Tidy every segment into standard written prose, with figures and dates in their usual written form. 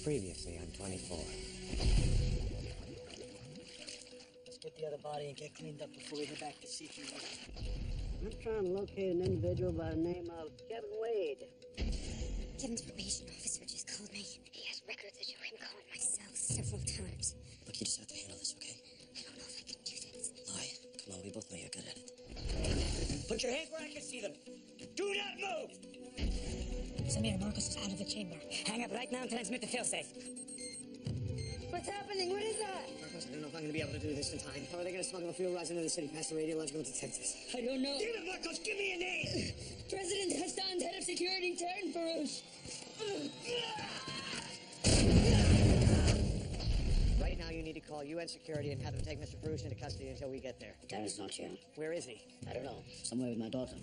Previously on 24. Let's get the other body and get cleaned up before we head back to CTU. I'm trying to locate an individual by the name of Kevin Wade. Kevin's probation officer just called me. He has records that show him calling my cell several times. Look, you just have to handle this, okay? I don't know if I can do this. Lie. Come on, we both know you're good at it. Put your hands where I can see them. Do not move! Samir Marcos is out of the chamber. Hang up right now and transmit the failsafe. What's happening? What is that? Marcos, I don't know if I'm going to be able to do this in time. How are they going to smuggle the fuel rods into the city past the radiological detectors? I don't know. Damn it, Marcos, give me a name! President Hassan's head of security, Taryn Farouche. Right now, you need to call UN security and have them take Mr. Farouche into custody until we get there. Darren's not here. Where is he? I don't know. Somewhere with my daughter.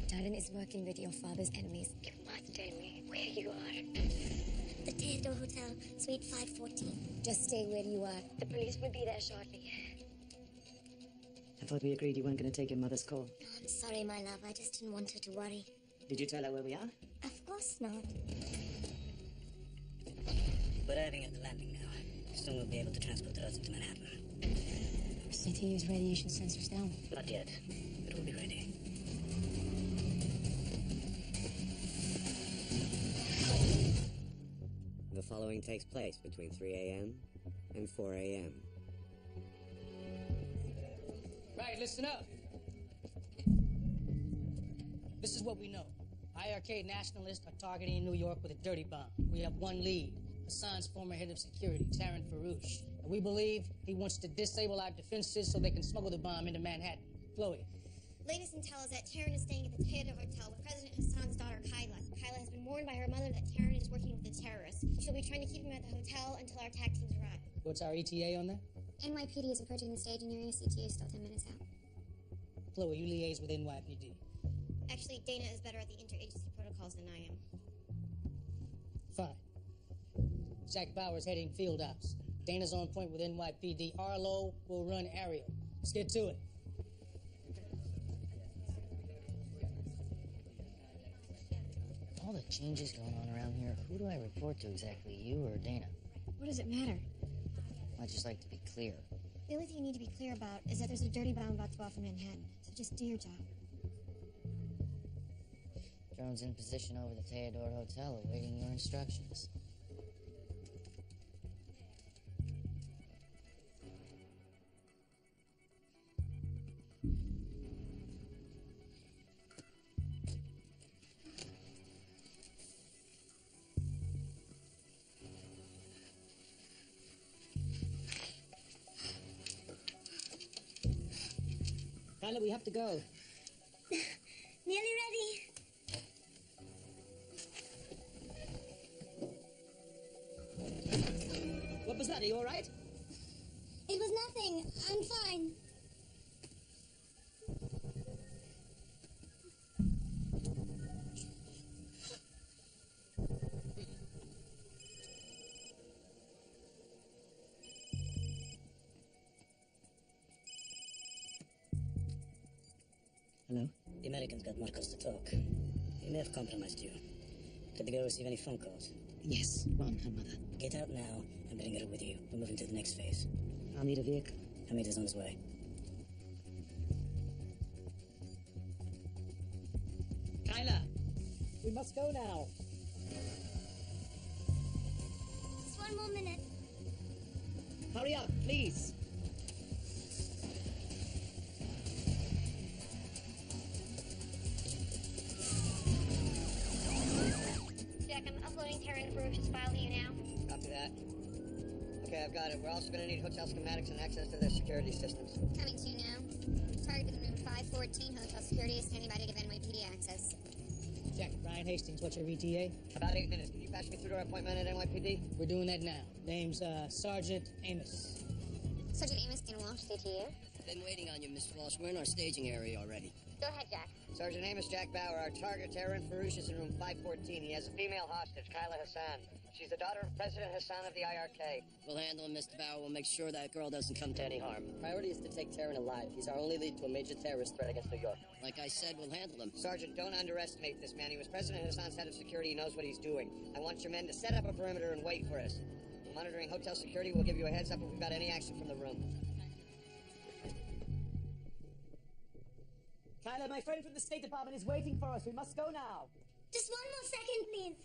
Darren is working with your father's enemies. You must tell me where you are. The Theodore Hotel, Suite 514. Just stay where you are. The police will be there shortly. I thought we agreed you weren't going to take your mother's call. Oh, I'm sorry, my love. I just didn't want her to worry. Did you tell her where we are? Of course not. We're arriving at the landing now. Soon we'll be able to transport the rest into Manhattan. CTU's radiation sensors down. Not yet, but we'll be ready. The following takes place between 3 a.m. and 4 a.m. Right, listen up. This is what we know. IRK nationalists are targeting New York with a dirty bomb. We have one lead, Hassan's former head of security, Taryn Farouche. And we believe he wants to disable our defenses so they can smuggle the bomb into Manhattan. Chloe. Latest intel is that Taryn is staying at the Theodore Hotel with President Hassan's daughter, Kyla. Kyla has been warned by her mother that Taryn is working with the terrorists. She'll be trying to keep him at the hotel until our attack teams arrive. What's our ETA on that? NYPD is approaching the staging area. CTA is still 10 minutes out. Chloe, you liaise with NYPD. Actually, Dana is better at the interagency protocols than I am. Fine. Jack Bauer's heading field ops. Dana's on point with NYPD. Arlo will run aerial. Let's get to it. All the changes going on around here, who do I report to exactly, you or Dana? What does it matter? I'd just like to be clear. The only thing you need to be clear about is that there's a dirty bomb about to go off in Manhattan. So just do your job. Drone's in position over the Theodore Hotel, awaiting your instructions. Kyla, we have to go. Nearly ready. What was that? Are you all right? It was nothing. I'm fine. Hello? The Americans got Marcos to talk. He may have compromised you. Did the girl receive any phone calls? Yes, Ron, her mother. Get out now and bring her with you. We're moving to the next phase. I'll need a vehicle. Hamid is on his way. Kyla, we must go now. Just one more minute. Hurry up, please. Jack, I'm uploading Taryn Farouche's file to you now. Copy that. Okay, I've got it. We're also going to need hotel schematics and access to their security systems. Coming to you now. Target in room 514. Hotel security is standing by to give NYPD access. Jack, Ryan Hastings, what's your ETA? About 8 minutes. Can you patch me through to our appointment at NYPD? We're doing that now. Name's Sergeant Amos. Sergeant Amos in Walsh, CTU. Been waiting on you, Mr. Walsh. We're in our staging area already. Go ahead, Jack. Sergeant Amos, Jack Bauer. Our target, Taryn Farouche, is in room 514. He has a female hostage, Kyla Hassan. She's the daughter of President Hassan of the IRK. We'll handle him, Mr. Bauer. We'll make sure that girl doesn't come to any harm. Priority is to take Taryn alive. He's our only lead to a major terrorist threat against New York. Like I said, we'll handle him. Sergeant, don't underestimate this man. He was President Hassan's head of security. He knows what he's doing. I want your men to set up a perimeter and wait for us. Monitoring hotel security, we'll give you a heads up if we've got any action from the room. Kyla, my friend from the State Department is waiting for us. We must go now. Just one more second, please.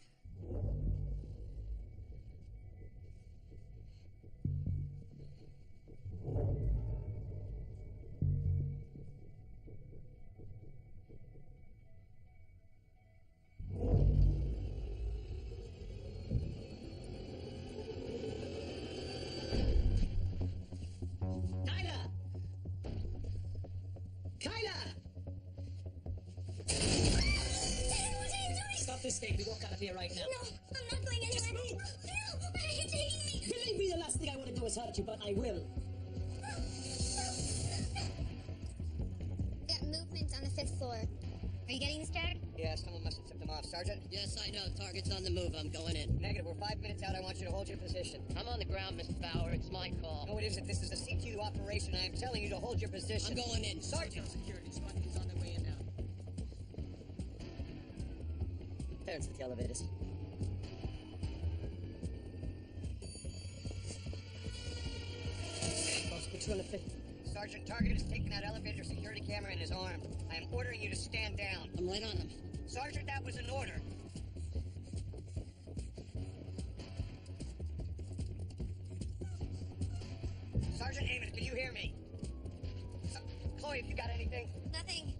Stop this thing. We walk out of here right now. No, I'm not going anywhere. Just move. No, where are you taking me? Believe me, the last thing I want to do is hurt you, but I will. Got movement on the 5th floor. Are you getting scared? Yeah, someone must have tipped them off. Sergeant? Yes, I know. Target's on the move. I'm going in. Negative. We're 5 minutes out. I want you to hold your position. I'm on the ground, Mr. Bauer. It's my call. No, it isn't. This is a CQ operation. I am telling you to hold your position. I'm going in. Sergeant! Security squad is on their way in now. Taryn's at the elevators. Boss, put you on the 50. Sergeant, target is taking that elevator security camera in his arm. I am ordering you to stand down. I'm right on him. Sergeant, that was an order. Sergeant Amos, can you hear me? Chloe, have you got anything? Nothing.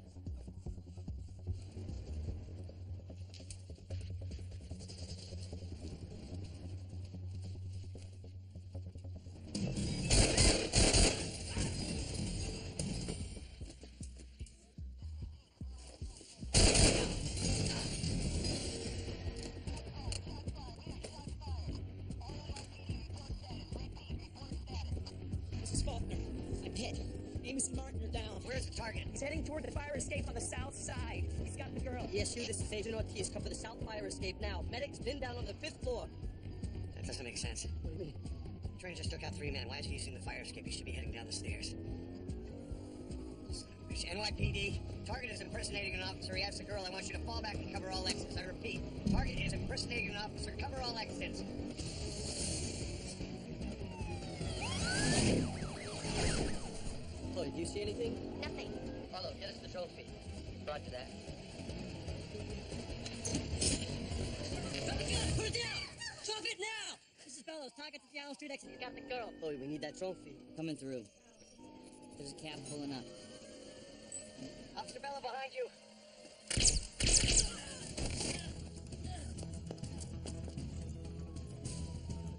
Mrs. Faulkner, I'm hit. Amos and Martin are down. Where's the target? He's heading toward the fire escape on the south side. He's got the girl. ESU, this is Agent Ortiz. Come for the south fire escape now. Medics pinned down on the 5th floor. That doesn't make sense. What do you mean? Train just took out 3 men. Why is he using the fire escape? He should be heading down the stairs. NYPD, target is impersonating an officer. He has the girl. I want you to fall back and cover all exits. I repeat, target is impersonating an officer. Cover all exits. Chloe, do you see anything? Nothing. Carlo, get us the trophy. Roger that. Put it down! Drop it now! Mrs. Bellows, target at the Allen Street exit. He's got the girl. Chloe, we need that trophy. Coming through. There's a cab pulling up. Officer Bella behind you.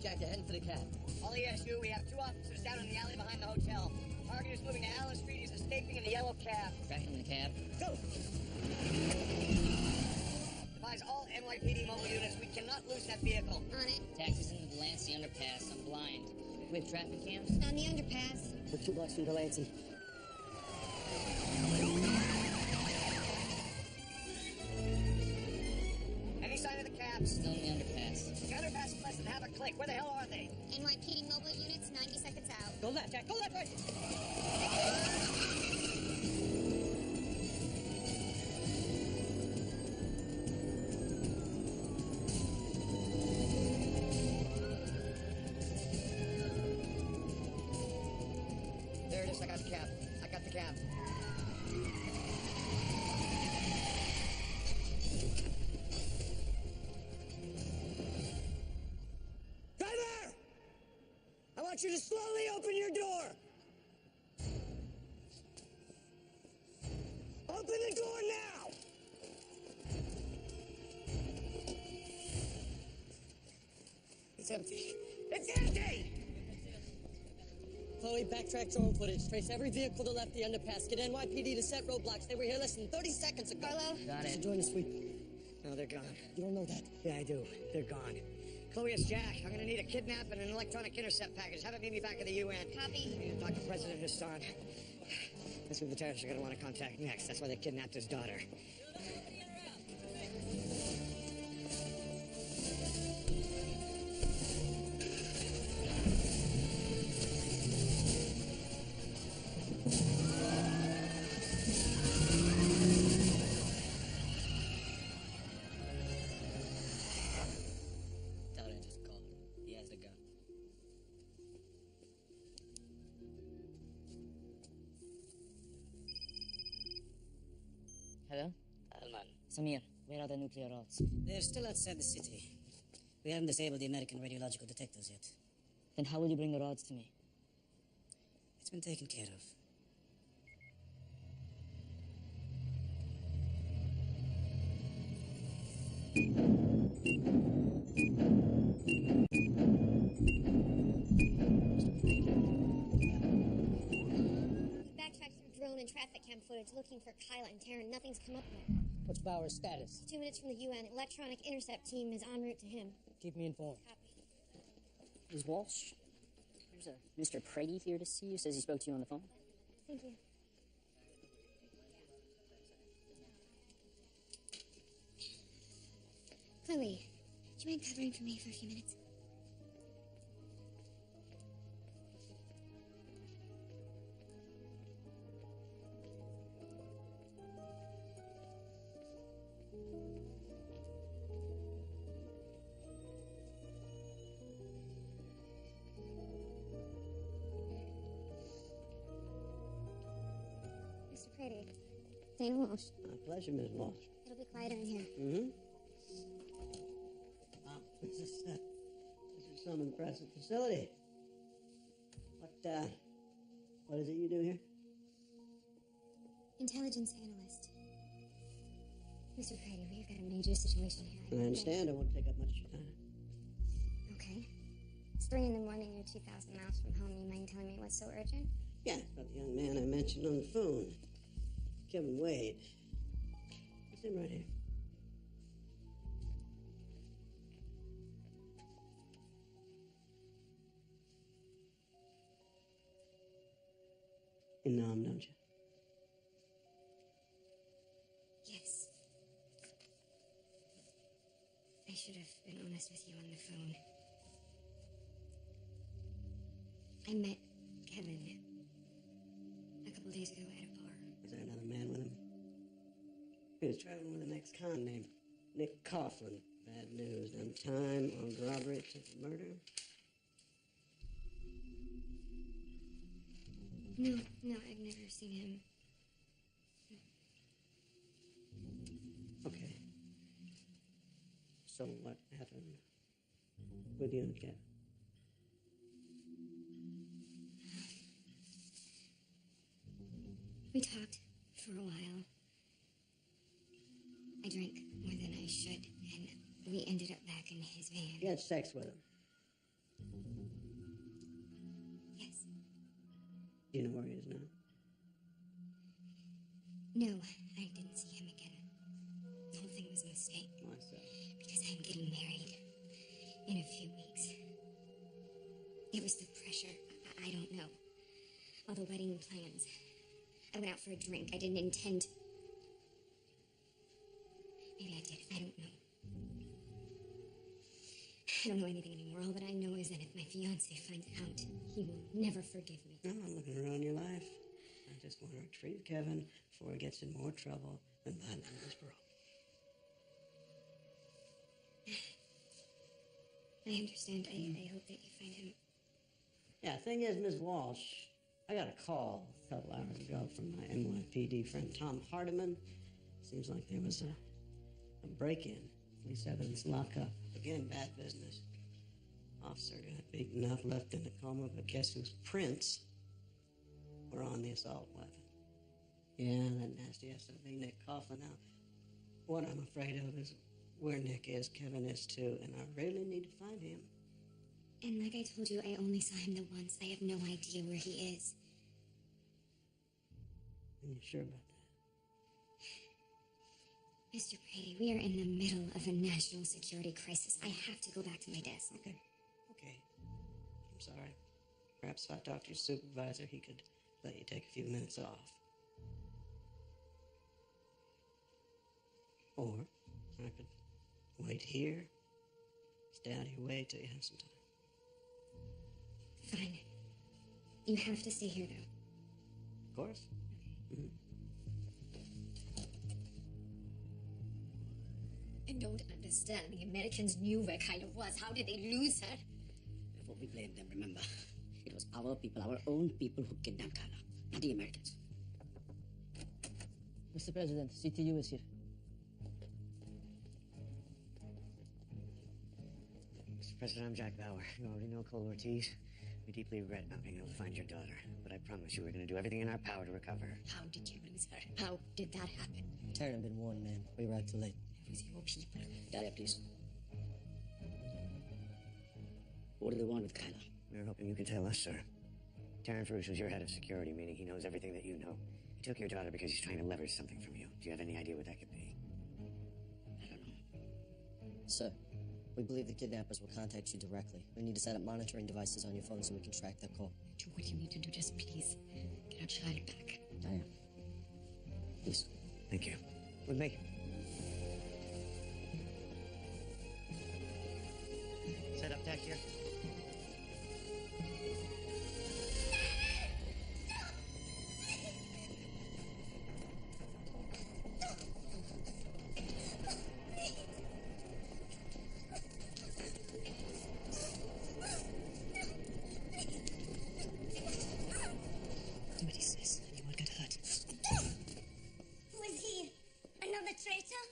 Jack, you're heading for the cab. All ESU, we have 2 officers down in the alley behind the hotel. Target is moving to Allen Street. He's escaping in the yellow cab. Tracking the cab. Go! Advise all NYPD mobile units. We cannot lose that vehicle. On it. Taxis into the Delancey underpass. I'm blind. Do we have traffic cams? On the underpass. We're 2 blocks from Delancey. Any sign of the cabs? Still in the underpass. The underpass is less than half a click. Where the hell are they? NYPD mobile units, 90 seconds out. Go left, Jack. Go left, right. There it is. I got the cab. I got the cab. Driver! I want you to slowly open your door. Open the door now! It's empty. It's empty! Chloe, backtrack drone footage. Trace every vehicle to left the underpass. Get NYPD to set roadblocks. They were here less than 30 seconds ago. Carlo? Got So it. join the sweep. No, they're gone. You don't know that. Yeah, I do. They're gone. Chloe, it's Jack. I'm gonna need a kidnap and an electronic intercept package. Have it meet me back at the UN. Copy. I need to talk to President Hassan. That's who the terrorists are gonna want to contact next. That's why they kidnapped his daughter. Hello? Alman. Samir, where are the nuclear rods? They're still outside the city. We haven't disabled the American radiological detectors yet. Then how will you bring the rods to me? It's been taken care of. Backtracked through drone and traffic cam footage looking for Kyla and Taryn. Nothing's come up yet. What's Bauer's status? 2 minutes from the UN. Electronic intercept team is en route to him. Keep me informed. Copy. Ms. Walsh, there's a Mr. Prady here to see you. Says he spoke to you on the phone. Thank you. Chloe, do you mind covering for me for a few minutes? Mr. Prady, Dana Walsh. My pleasure, Miss Walsh. It'll be quieter in here. Mm-hmm. Wow, this is some impressive facility. What is it you do here? Intelligence analyst. Mr. Prady, we've got a major situation here. I understand. I won't take up much of your time. Okay. It's 3 in the morning. You're 2,000 miles from home. You mind telling me what's so urgent? Yeah, it's about the young man I mentioned on the phone. Kevin Wade. It's him right here. You know him, don't you? Yes. I should have been honest with you on the phone. I met Kevin a couple days ago at a bar. Is there another man with him? He was traveling with an ex-con named Nick Coughlin. Bad news. Done time, armed robbery, attempted murder. No, I've never seen him. Okay. So what happened with you and Kevin? We talked for a while. I drank more than I should, and we ended up back in his van. You had sex with him. Yes. Do you know where he is now? No, I didn't see him again. The whole thing was a mistake. Why so? Because I'm getting married in a few weeks. It was the pressure. I don't know. All the wedding plans. I went out for a drink. I didn't intend. Maybe I did. I don't know. I don't know anything anymore. All that I know is that if my fiancé finds out, he will never forgive me. No, I'm looking around your life. I just want to retrieve Kevin before he gets in more trouble than violent as bro. I understand. I hope that you find him. Yeah, thing is, Ms. Walsh, I got a call a couple hours ago from my NYPD friend Tom Hardiman. Seems like there was a break-in. Police evidence lockup. Again, bad business. Officer got beaten up, left in a coma, but guess whose prints were on the assault weapon? Yeah, that nasty SOB, Nick Coughlin. Now, what I'm afraid of is where Nick is, Kevin is too, and I really need to find him. And like I told you, I only saw him the once. I have no idea where he is. Are you sure about that? Mr. Brady, we are in the middle of a national security crisis. I have to go back to my desk. Okay. I'm sorry. Perhaps if I talk to your supervisor, he could let you take a few minutes off. Or I could wait here, stay out of your way till you have some time. Fine. You have to stay here, though. Of course. Mm-hmm. I don't understand. The Americans knew where Kyla was. How did they lose her? Before we blamed them, remember? It was our people, our own people who kidnapped Kyla, not the Americans. Mr. President, CTU is here. Mr. President, I'm Jack Bauer. You already know Cole Ortiz. We deeply regret not being able to find your daughter, but I promise you we're going to do everything in our power to recover her. How did you lose her? How did that happen? Taryn had been warned, ma'am. We arrived too late. It was your people. Dahlia, please. What do they want with Kyla? We're hoping you can tell us, sir. Taryn Farouche was your head of security, meaning he knows everything that you know. He took your daughter because he's trying to leverage something from you. Do you have any idea what that could be? I don't know. Sir, we believe the kidnappers will contact you directly. We need to set up monitoring devices on your phone so we can track their call. Do what you need to do. Just please get our child back. Dahlia. Please. Thank you. With me. Set up tech here. Do what he says. You won't get hurt. Who is he? Another traitor?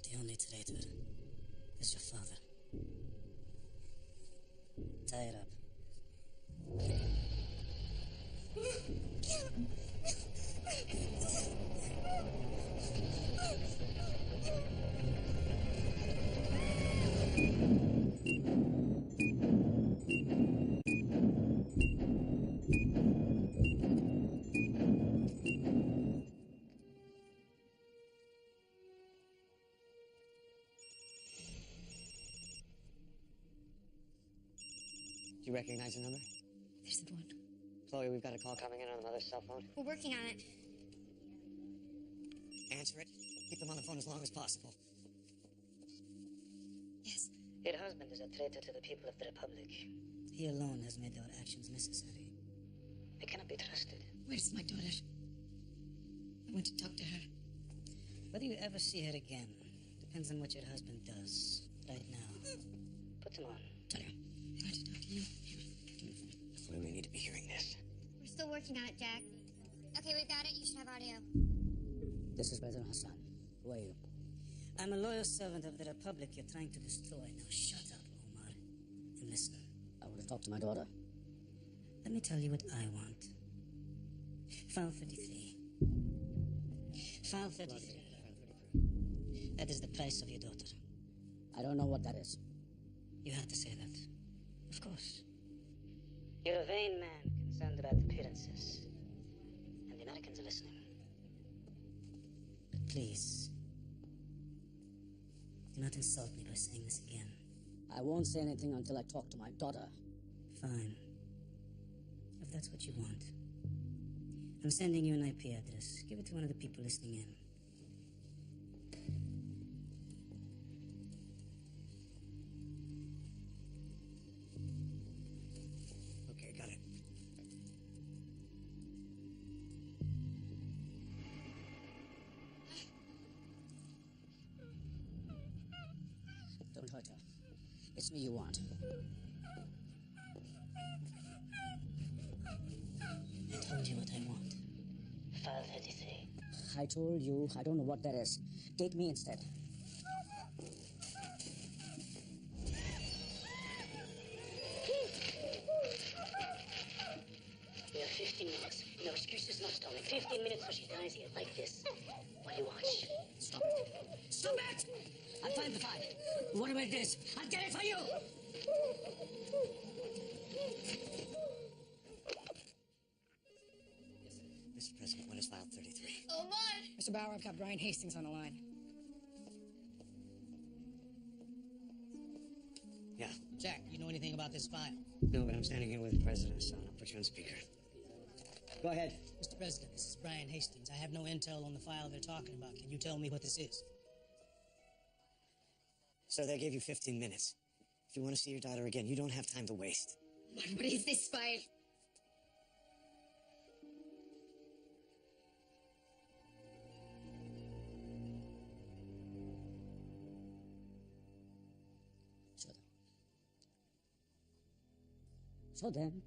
The only traitor is your father. Tie it up. Do you recognize the number? There's the one. Chloe, we've got a call coming in on the mother's cell phone. We're working on it. Answer it. Keep them on the phone as long as possible. Yes. Your husband is a traitor to the people of the Republic. He alone has made our actions necessary. He cannot be trusted. Where's my daughter? I want to talk to her. Whether you ever see her again depends on what your husband does right now. Put him on. Tell her. I want to talk to you. Chloe, we need to be hearing this. We're still working on it, Jack. Okay, we've got it. You should have audio. This is President Hassan. Who are you? I'm a loyal servant of the Republic you're trying to destroy. Now shut up, Omar, and listen. I want to talk to my daughter. Let me tell you what I want. File 33. File 33. That is the price of your daughter. I don't know what that is. You have to say that. Of course. You're a vain man concerned about appearances. And the Americans are listening. But please, do not insult me by saying this again. I won't say anything until I talk to my daughter. Fine. If that's what you want. I'm sending you an IP address. Give it to one of the people listening in. Okay, got it. Don't hurt her. It's me you want. I told you what I want. File 33. I told you I don't know what that is. Take me instead. We have 15 minutes. No excuses, no stalling. 15 minutes so she dies here like this. While you watch. Stop it. Stop it! I'll find the file. Whatever it is, I'll get it for you! Mr. President, what is file 33? Oh, my! Mr. Bauer, I've got Brian Hastings on the line. Yeah. Jack, you know anything about this file? No, but I'm standing here with the President, so I'll put you on speaker. Go ahead. Mr. President, this is Brian Hastings. I have no intel on the file they're talking about. Can you tell me what this is? So they gave you 15 minutes. If you want to see your daughter again, you don't have time to waste. What is this file? So then,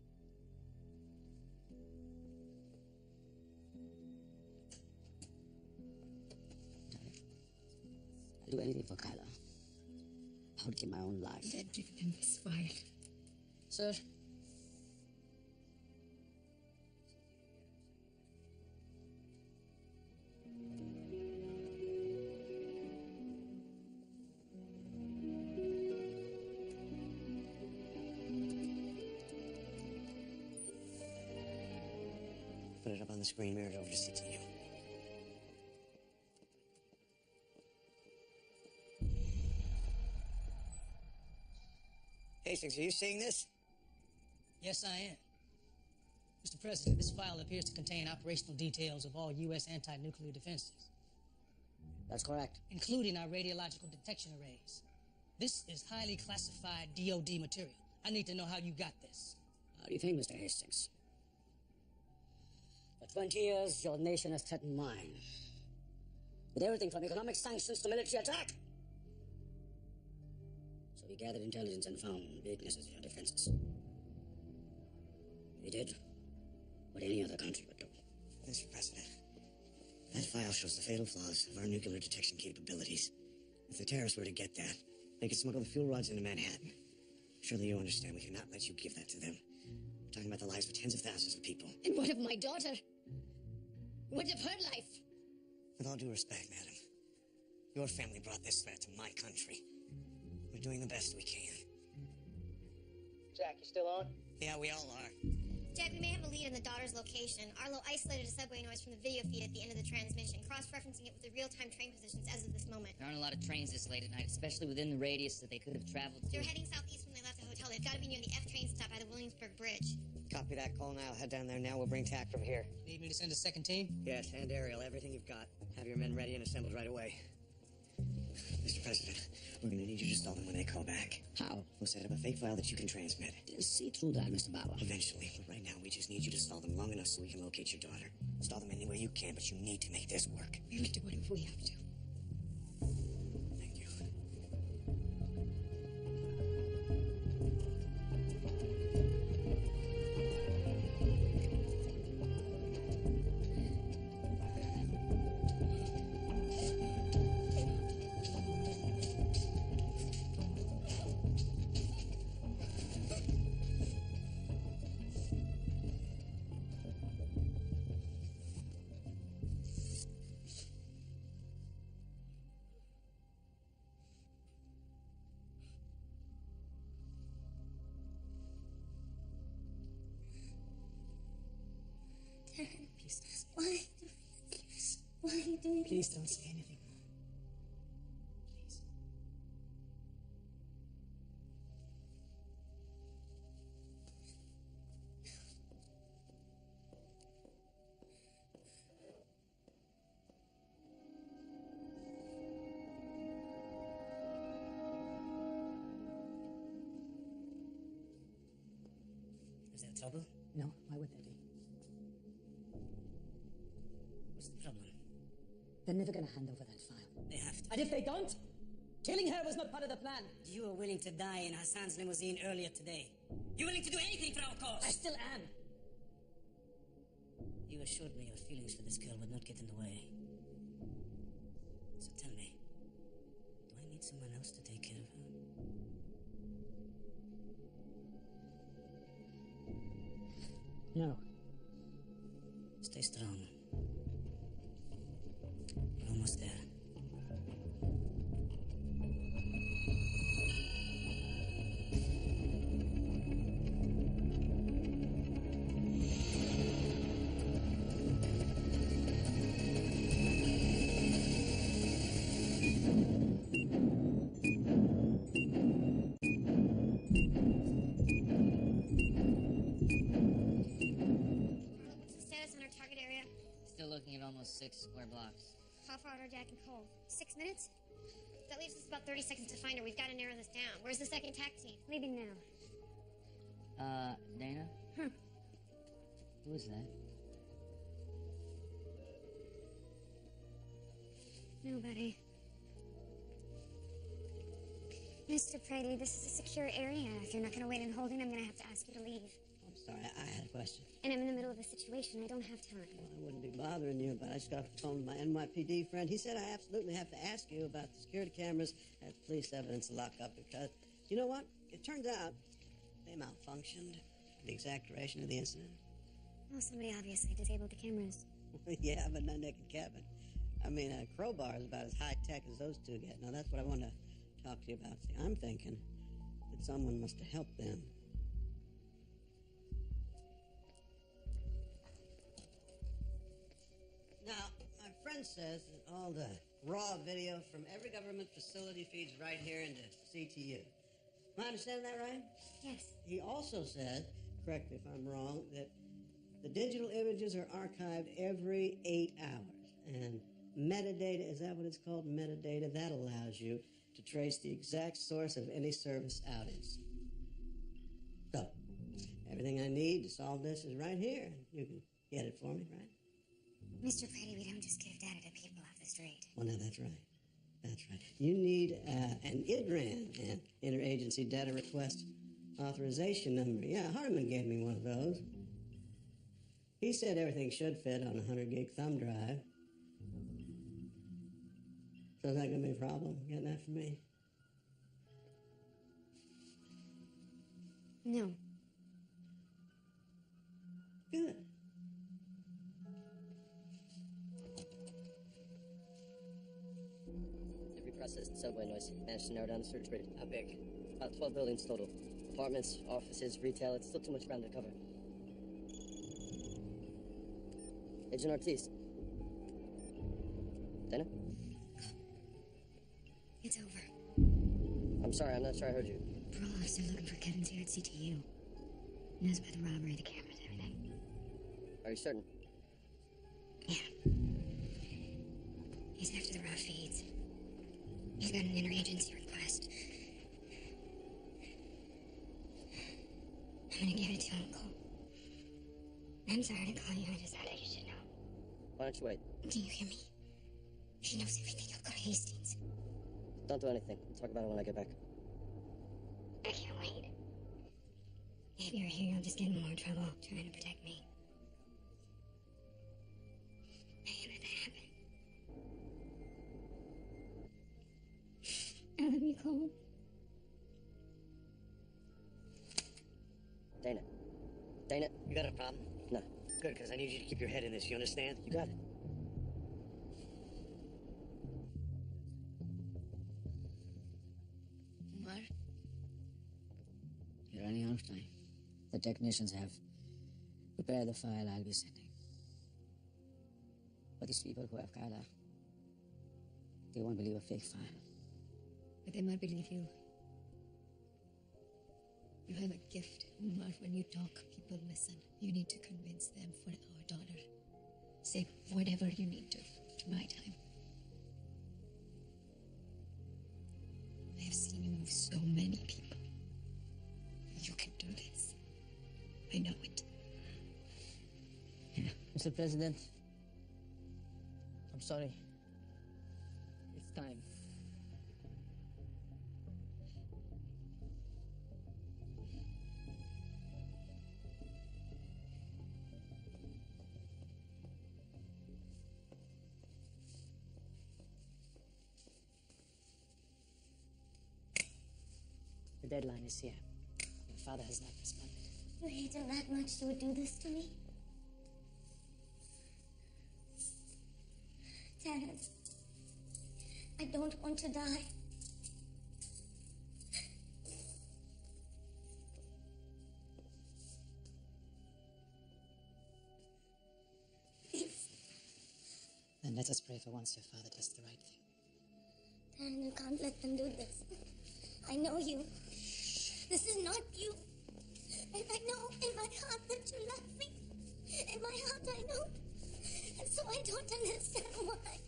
I'll do anything for Kyla. I would give my own life. That give them this file. Sir? Put it up on the screen, mirror it over to see to you. Hastings, are you seeing this? Yes, I am. Mr. President, this file appears to contain operational details of all U.S. anti-nuclear defenses. That's correct. Including our radiological detection arrays. This is highly classified DOD material. I need to know how you got this. How do you think, Mr. Hastings? For 20 years, your nation has threatened mine. With everything from economic sanctions to military attack. So we gathered intelligence and found weaknesses in your defenses. We did what any other country would do. Mr. President, that file shows the fatal flaws of our nuclear detection capabilities. If the terrorists were to get that, they could smuggle the fuel rods into Manhattan. Surely you understand we cannot let you give that to them. We're talking about the lives of tens of thousands of people. And what of my daughter? What of her life? With all due respect, madam, your family brought this threat to my country. We're doing the best we can. Jack, you still on? Yeah, we all are. Jack, we may have a lead on the daughter's location. Arlo isolated a subway noise from the video feed at the end of the transmission, cross-referencing it with the real-time train positions as of this moment. There aren't a lot of trains this late at night, especially within the radius that they could have traveled to. They're heading southeast when they left the hotel. They've got to be near the F train stop by the Williamsburg Bridge. Copy that, Cole, and I'll head down there now. We'll bring TAC from here. Need me to send a second team? Yes, and aerial, everything you've got. Have your men ready and assembled right away. Mr. President, we're going to need you to stall them when they call back. How? We'll set up a fake file that you can transmit. See through that, Mr. Bauer. Eventually, but right now we just need you to stall them long enough so we can locate your daughter. Stall them any way you can, but you need to make this work. We'll do whatever we have to. Thank you. Please, why? Why are you doing Please don't say anything more. Please. Is there trouble? No, why would there be? What's the problem? They're never gonna hand over that file. They have to. And if they don't, killing her was not part of the plan. You were willing to die in Hassan's limousine earlier today. You're willing to do anything for our cause. I still am. You assured me your feelings for this girl would not get in the way. So tell me, do I need someone else to take care of her? No. Stay strong. We're almost there. What's the status on our target area? Still looking at almost 6 square blocks. How far are Jack and Cole? 6 minutes? That leaves us about 30 seconds to find her. We've got to narrow this down. Where's the second TAC team? Leaving now. Dana? Who is that? Nobody. Mr. Brady, this is a secure area. If you're not going to wait in holding, I'm going to have to ask you to leave. I'm sorry, I had a question. And I'm in the middle of a situation. I don't have time. Well, I wouldn't be bothering you, but I just got off the phone with my NYPD friend. He said I absolutely have to ask you about the security cameras at the police evidence lockup because, you know what? It turns out they malfunctioned for the exact duration of the incident. Well, somebody obviously disabled the cameras. Yeah, but not Nick and Kevin. I mean, a crowbar is about as high-tech as those two get. Now, that's what I want to talk to you about. See, I'm thinking that someone must have helped them. Now, my friend says that all the raw video from every government facility feeds right here into CTU. Am I understanding that right? Yes. He also said, correct me if I'm wrong, that the digital images are archived every 8 hours. And metadata, is that what it's called? Metadata, that allows you to trace the exact source of any service outage. So, everything I need to solve this is right here. You can get it for me, right? Mr. Brady, we don't just give data to people off the street. Well, no, that's right. That's right. You need an IDRAN, an Interagency Data Request Authorization Number. Yeah, Hardeman gave me one of those. He said everything should fit on a 100-gig thumb drive. So is that going to be a problem, getting that for me? No. Good. Every processed subway noise managed to narrow down the search rate. How big? About 12 buildings total. Apartments, offices, retail. It's still too much ground to cover. Agent Ortiz. Dana? It's over. I'm sorry, I'm not sure I heard you. Parole officer looking for Kevin's here at CTU. Knows about the robbery, the cameras, everything. Are you certain? Yeah. He's after the raw feeds. He's got an interagency request. I'm gonna give it to Uncle. I'm sorry to call you, I just thought you should know. Why don't you wait? Do you hear me? She knows everything. He'll go to Hastings. Don't do anything. We'll talk about it when I get back. I can't wait. If you're here, you'll just get in more trouble trying to protect me. I can't let that happen. I love you, Cole. Dana. Dana. You got a problem? No. Good, because I need you to keep your head in this, you understand? You got it. Omar? You're running out of time. The technicians have prepared the file I'll be sending. But these people who have Kala, they won't believe a fake file. But they might believe you. You have a gift, Umar. When you talk, people listen. You need to convince them for our daughter. Say whatever you need to buy time. I have seen you move so many people. You can do this. I know it. Mr. President, I'm sorry. It's time. The deadline is here. Your father has not responded. You hate him that much you would do this to me? Dad, I don't want to die. Then let us pray for once your father does the right thing. Dad, you can't let them do this. I know you. This is not you. And I know in my heart that you love me. In my heart I know. And so I don't understand why.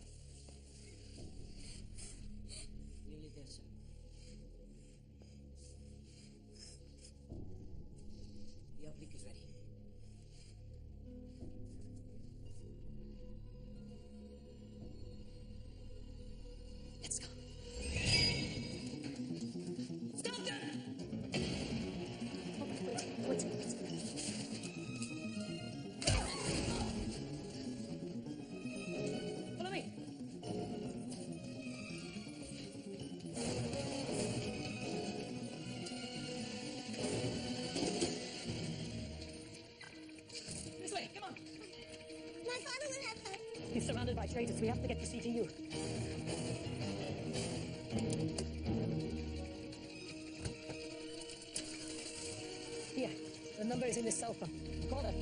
Nearly there, sir. The oblique is ready. Let's go. standby, Traitors. We have to get to CTU. Here, the number is in the cell phone. Call her.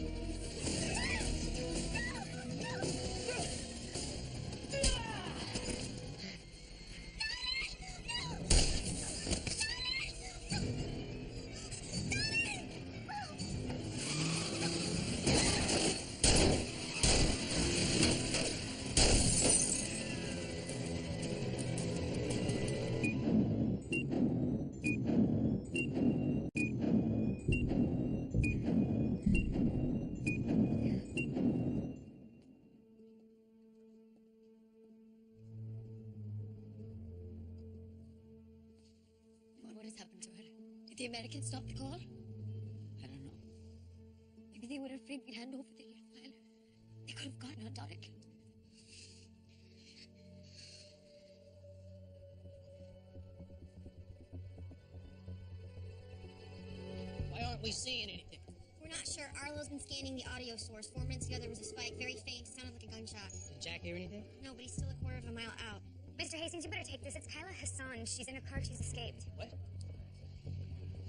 What has happened to her? Did the Americans stop the call? I don't know. Maybe they were afraid we'd hand over the lead file. They could have gotten on Derek. Why aren't we seeing anything? We're not sure. Arlo's been scanning the audio source. 4 minutes ago, there was a spike, very faint, sounded like a gunshot. Did Jack hear anything? No, but he's still a quarter of a mile out. Mr. Hastings, you better take this. It's Kyla Hassan. She's in her car. She's escaped. What?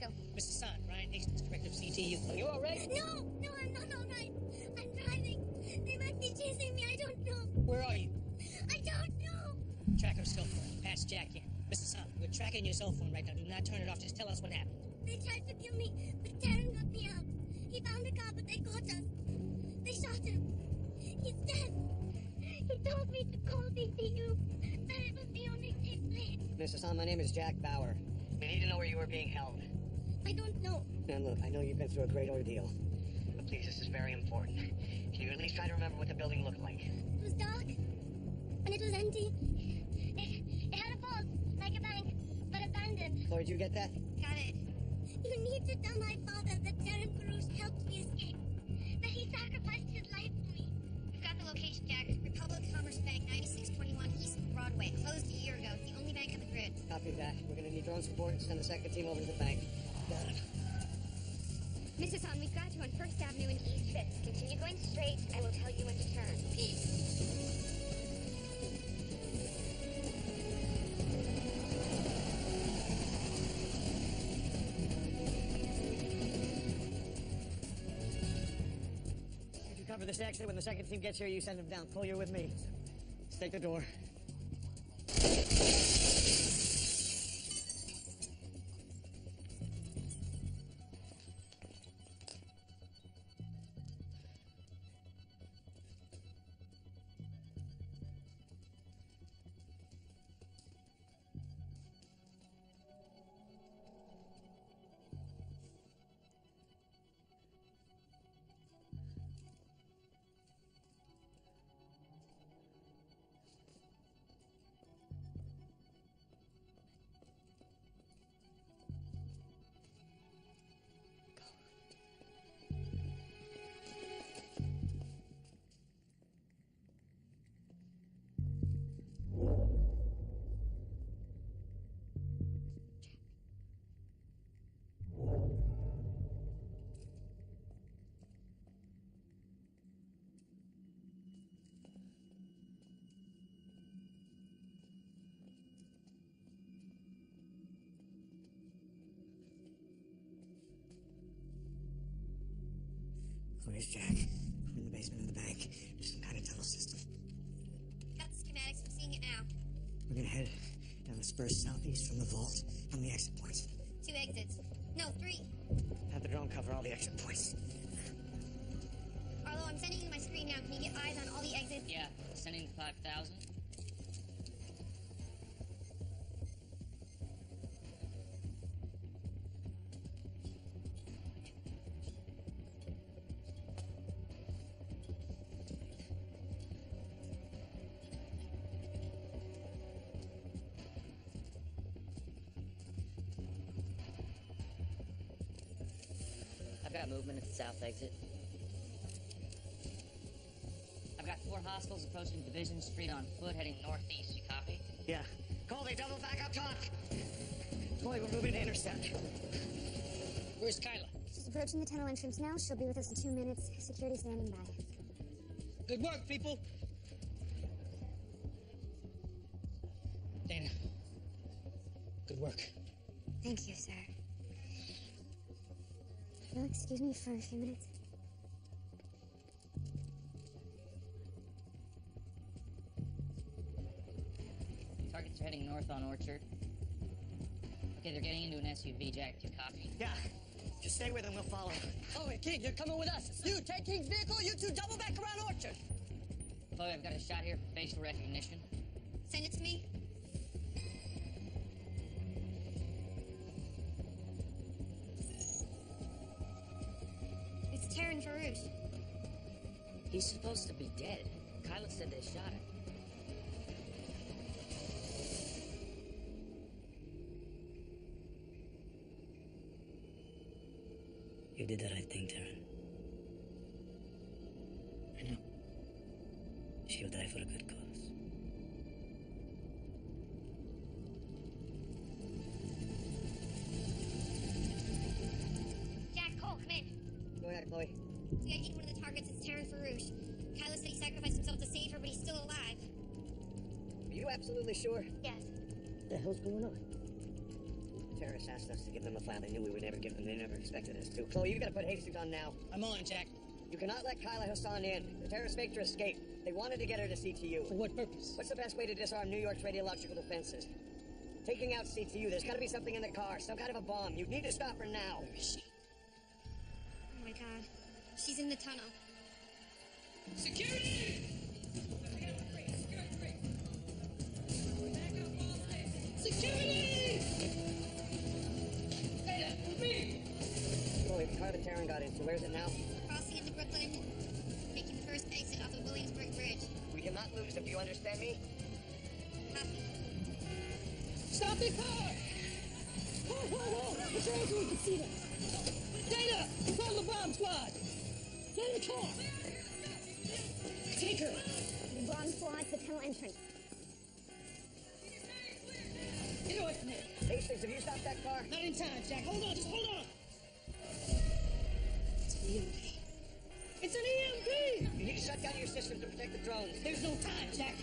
Go. Mr. San, Ryan Hastings, director of CTU. Are you all right? No, I'm not all right. I'm driving. They might be chasing me. I don't know. Where are you? I don't know. Track her cell phone. Patch Jack in. Mr. San, we're tracking your cell phone right now. Do not turn it off. Just tell us what happened. They tried to kill me, but Darren got me out. He found a car, but they caught us. They shot him. He's dead. He told me to call CTU. That it was the only safe place. Mr. San, my name is Jack Bauer. We need to know where you are being held. I don't know. Now look, I know you've been through a great ordeal. But please, this is very important. Can you at least try to remember what the building looked like? It was dark, and it was empty. It had a vault, like a bank, but abandoned. Chloe, did you get that? Got it. You need to tell my father that Darren Farouche helped me escape. That he sacrificed his life for me. We've got the location, Jack. Republic Commerce Bank, 9621 East Broadway. Closed a year ago. It's the only bank on the grid. Copy that. We're gonna need drone support and send a second team over to the bank. Got it. Mr. Son, we've got you on 1st Avenue and East 5th. Continue going straight. I will tell you when to turn. You cover this exit. When the second team gets here, you send them down. Chloe, you're with me. Stake the door. Where's Jack? We're in the basement of the bank. There's some kind of tunnel system. Got the schematics. I'm seeing it now. We're gonna head down the spurs southeast from the vault. How many exit points? 2 exits. No, 3. Have the drone cover all the exit points. Arlo, I'm sending you my screen now. Can you get eyes on all the exits? Yeah, sending 5,000. I've got movement at the south exit. I've got 4 hostiles approaching Division Street on foot, heading northeast. You copy? Yeah. Colby, double back up top. Chloe, we're moving to intercept. Where's Kyla? She's approaching the tunnel entrance now. She'll be with us in 2 minutes. Security standing by. Good work, people. work. Thank you, sir. You'll excuse me for a few minutes? Targets are heading north on Orchard. Okay, they're getting into an SUV, Jack. You copy? Yeah. Just stay with them. We'll follow. Oh, wait, King, you're coming with us. You take King's vehicle, you two double back around Orchard. Chloe, I've got a shot here for facial recognition. Send it to me. It's Taryn Farouche. He's supposed to be dead. Kyla said they shot him. You did the right thing, Taryn. I know. She'll die for a good cause. Jack, Cole, come in. Go ahead, Chloe. We gotta get one of the targets. It's Taryn Farouche. Kyla said he sacrificed himself to save her, but he's still alive. Are you absolutely sure? Yes. What the hell's going on? The terrorists asked us to give them a file they knew we would never give them. They never expected us to. Chloe, you gotta put Hastings on now. I'm on, Jack. You cannot let Kyla Hassan in. The terrorists faked her escape. They wanted to get her to CTU. For what purpose? What's the best way to disarm New York's radiological defenses? Taking out CTU. There's gotta be something in the car. Some kind of a bomb. You need to stop her now. Where is she? Oh my god. She's in the tunnel. Security! Security! Data, me! Chloe, the car that Taryn got into, where's it now? Crossing into Brooklyn. Making the first exit off of Williamsburg Bridge. We cannot lose them. Do you understand me? Copy. Stop the car! Whoa, whoa, whoa! What's wrong so we can see them? Data! Call the bomb squad! Get in the car! Take her! The bomb squad to the tunnel entrance. Get away from here! Hastings, have you stopped that car? Not in time, Jack. Hold on, just hold on! It's an EMP. It's an EMP! You need to shut down your system to protect the drones. There's no time, Jack.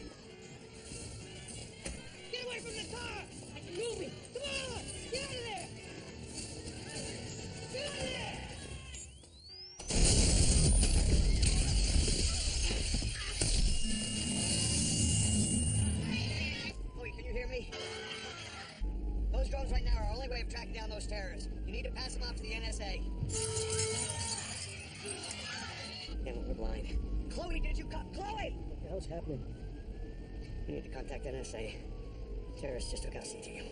Get away from the car! I can move it! Come on! Get out of there! Get out of there! Chloe, can you hear me? Those drones right now are our only way of tracking down those terrorists. You need to pass them off to the NSA. Damn it, we're blind. Chloe, did you come? Chloe! What the hell's happening? We need to contact NSA. Terrorists just took out CTU.